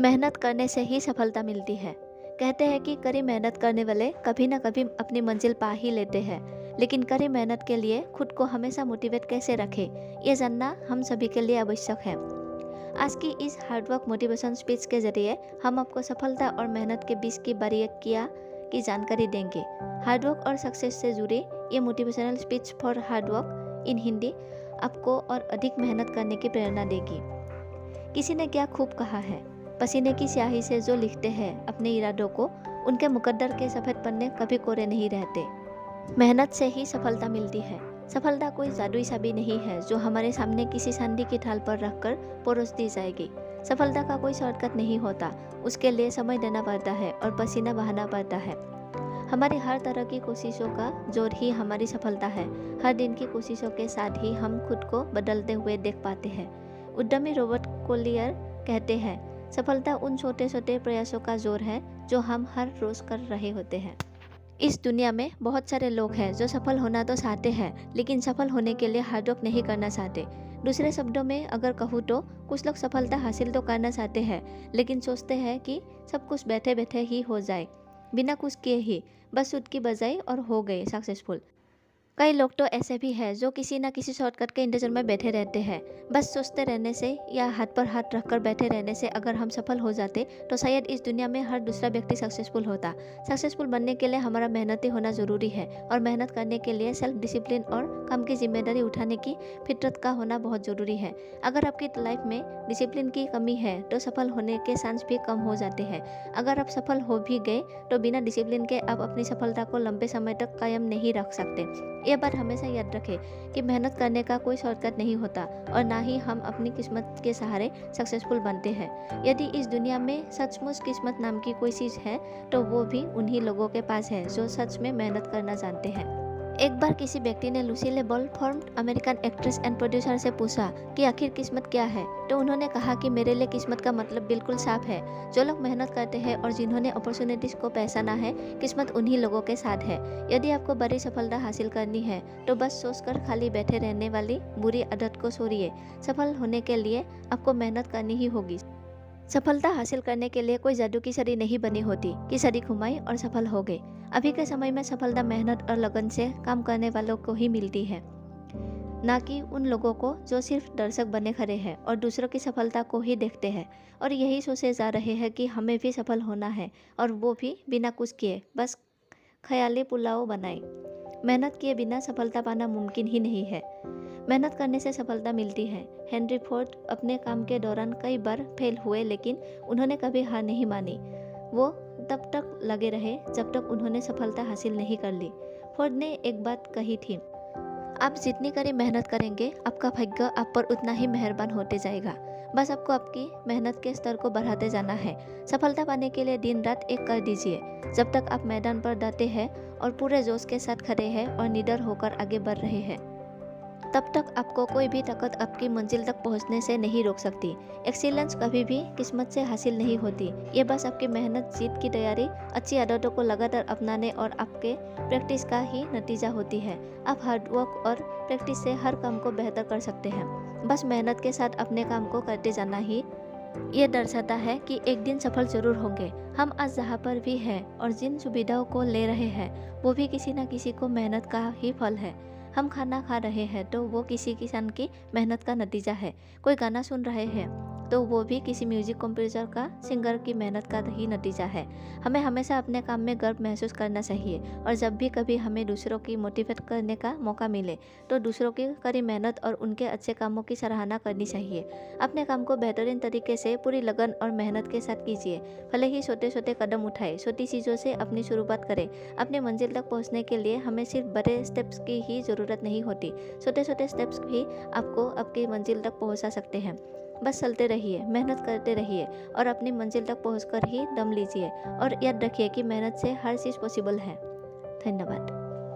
मेहनत करने से ही सफलता मिलती है। कहते हैं कि कड़ी मेहनत करने वाले कभी ना कभी अपनी मंजिल पा ही लेते हैं। लेकिन कड़ी मेहनत के लिए खुद को हमेशा मोटिवेट कैसे रखें, ये जानना हम सभी के लिए आवश्यक है। आज की इस हार्डवर्क मोटिवेशन स्पीच के जरिए हम आपको सफलता और मेहनत के बीच की बारीकियाँ की जानकारी देंगे। हार्डवर्क और सक्सेस से जुड़ी ये मोटिवेशनल स्पीच फॉर हार्डवर्क इन हिंदी आपको और अधिक मेहनत करने की प्रेरणा देगी। किसी ने क्या खूब कहा है, पसीने की स्याही से जो लिखते हैं अपने इरादों को, उनके मुकद्दर के सफ़ेद पन्ने कभी कोरे नहीं रहते। मेहनत से ही सफलता मिलती है। सफलता कोई जादुई चाबी नहीं है जो हमारे सामने किसी सांडी की ढाल पर रखकर परोस दी जाएगी। सफलता का कोई शॉर्टकट नहीं होता, उसके लिए समय देना पड़ता है और पसीना बहाना पड़ता है। हमारी हर तरह की कोशिशों का जोर ही हमारी सफलता है। हर दिन की कोशिशों के साथ ही हम खुद को बदलते हुए देख पाते हैं। उद्यमी रॉबर्ट कोलियर कहते हैं, सफलता उन छोटे छोटे प्रयासों का जोर है जो हम हर रोज कर रहे होते हैं। इस दुनिया में बहुत सारे लोग हैं जो सफल होना तो चाहते हैं, लेकिन सफल होने के लिए हार्डवर्क नहीं करना चाहते। दूसरे शब्दों में अगर कहूँ तो कुछ लोग सफलता हासिल तो करना चाहते हैं, लेकिन सोचते हैं कि सब कुछ बैठे बैठे ही हो जाए, बिना कुछ किए ही बस चुटकी बजाई और हो गए सक्सेसफुल। कई लोग तो ऐसे भी हैं जो किसी न किसी शॉर्टकट के इंतजार में बैठे रहते हैं। बस सोचते रहने से या हाथ पर हाथ रखकर बैठे रहने से अगर हम सफल हो जाते तो शायद इस दुनिया में हर दूसरा व्यक्ति सक्सेसफुल होता। सक्सेसफुल बनने के लिए हमारा मेहनती होना ज़रूरी है और मेहनत करने के लिए सेल्फ डिसिप्लिन और काम की जिम्मेदारी उठाने की फितरत का होना बहुत ज़रूरी है। अगर आपकी लाइफ में डिसिप्लिन की कमी है तो सफल होने के चांस भी कम हो जाते हैं। अगर आप सफल हो भी गए तो बिना डिसिप्लिन के आप अपनी सफलता को लंबे समय तक कायम नहीं रख सकते। ये बात हमेशा याद रखें कि मेहनत करने का कोई शॉर्टकट नहीं होता और ना ही हम अपनी किस्मत के सहारे सक्सेसफुल बनते हैं। यदि इस दुनिया में सचमुच किस्मत नाम की कोई चीज़ है तो वो भी उन्हीं लोगों के पास है जो सच में मेहनत करना जानते हैं। एक बार किसी व्यक्ति ने Lucille Ball formed American actress and producer से पूछा कि आखिर किस्मत क्या है, तो उन्होंने कहा कि मेरे लिए किस्मत का मतलब बिल्कुल साफ है। जो लोग मेहनत करते हैं और जिन्होंने अपॉर्चुनिटीज़ को पहचाना है, किस्मत उन्हीं लोगों के साथ है। यदि आपको बड़ी सफलता हासिल करनी है तो बस सोचकर खाली बैठे रहने वाली बुरी आदत को छोड़िए। सफल होने के लिए आपको मेहनत करनी ही होगी। सफलता हासिल करने के लिए कोई जादू की छड़ी नहीं बनी होती कि छड़ी घुमाई और सफल हो गए। अभी के समय में सफलता मेहनत और लगन से काम करने वालों को ही मिलती है, ना कि उन लोगों को जो सिर्फ दर्शक बने खड़े हैं और दूसरों की सफलता को ही देखते हैं और यही सोचे जा रहे हैं कि हमें भी सफल होना है, और वो भी बिना कुछ किए, बस ख्याली पुलाव बनाए। मेहनत किए बिना सफलता पाना मुमकिन ही नहीं है। मेहनत करने से सफलता मिलती है। हेनरी फोर्ड अपने काम के दौरान कई बार फेल हुए, लेकिन उन्होंने कभी हार नहीं मानी। वो तब तक लगे रहे जब तक उन्होंने सफलता हासिल नहीं कर ली। फोर्ड ने एक बात कही थी, आप जितनी कड़ी मेहनत करेंगे आपका भाग्य आप पर उतना ही मेहरबान होते जाएगा। बस आपको आपकी मेहनत के स्तर को बढ़ाते जाना है। सफलता पाने के लिए दिन रात एक कर दीजिए। जब तक आप मैदान पर डटे हैं और पूरे जोश के साथ खड़े हैं और निडर होकर आगे बढ़ रहे हैं, तब तक आपको कोई भी ताकत आपकी मंजिल तक पहुंचने से नहीं रोक सकती। एक्सीलेंस कभी भी किस्मत से हासिल नहीं होती, ये बस आपकी मेहनत, जीत की तैयारी, अच्छी आदतों को लगातार अपनाने और आपके प्रैक्टिस का ही नतीजा होती है। आप हार्डवर्क और प्रैक्टिस से हर काम को बेहतर कर सकते हैं। बस मेहनत के साथ अपने काम को करते जाना ही ये दर्शाता है कि एक दिन सफल जरूर होंगे। हम आज जहाँ पर भी हैं और जिन सुविधाओं को ले रहे हैं वो भी किसी न किसी को मेहनत का ही फल है। हम खाना खा रहे हैं तो वो किसी किसान की मेहनत का नतीजा है। कोई गाना सुन रहे हैं तो वो भी किसी म्यूजिक कंपोजर का, सिंगर की मेहनत का ही नतीजा है। हमें हमेशा अपने काम में गर्व महसूस करना चाहिए और जब भी कभी हमें दूसरों की मोटिवेट करने का मौका मिले तो दूसरों की कड़ी मेहनत और उनके अच्छे कामों की सराहना करनी चाहिए। अपने काम को बेहतरीन तरीके से पूरी लगन और मेहनत के साथ कीजिए। भले ही छोटे छोटे कदम उठाए, छोटी चीज़ों से अपनी शुरुआत करें। अपने मंजिल तक पहुँचने के लिए हमें सिर्फ बड़े स्टेप्स की ही ज़रूरत नहीं होती, छोटे छोटे स्टेप्स भी आपको आपकी मंजिल तक पहुँचा सकते हैं। बस चलते रहिए, मेहनत करते रहिए और अपनी मंजिल तक पहुंचकर ही दम लीजिए, और याद रखिए कि मेहनत से हर चीज़ पॉसिबल है। धन्यवाद।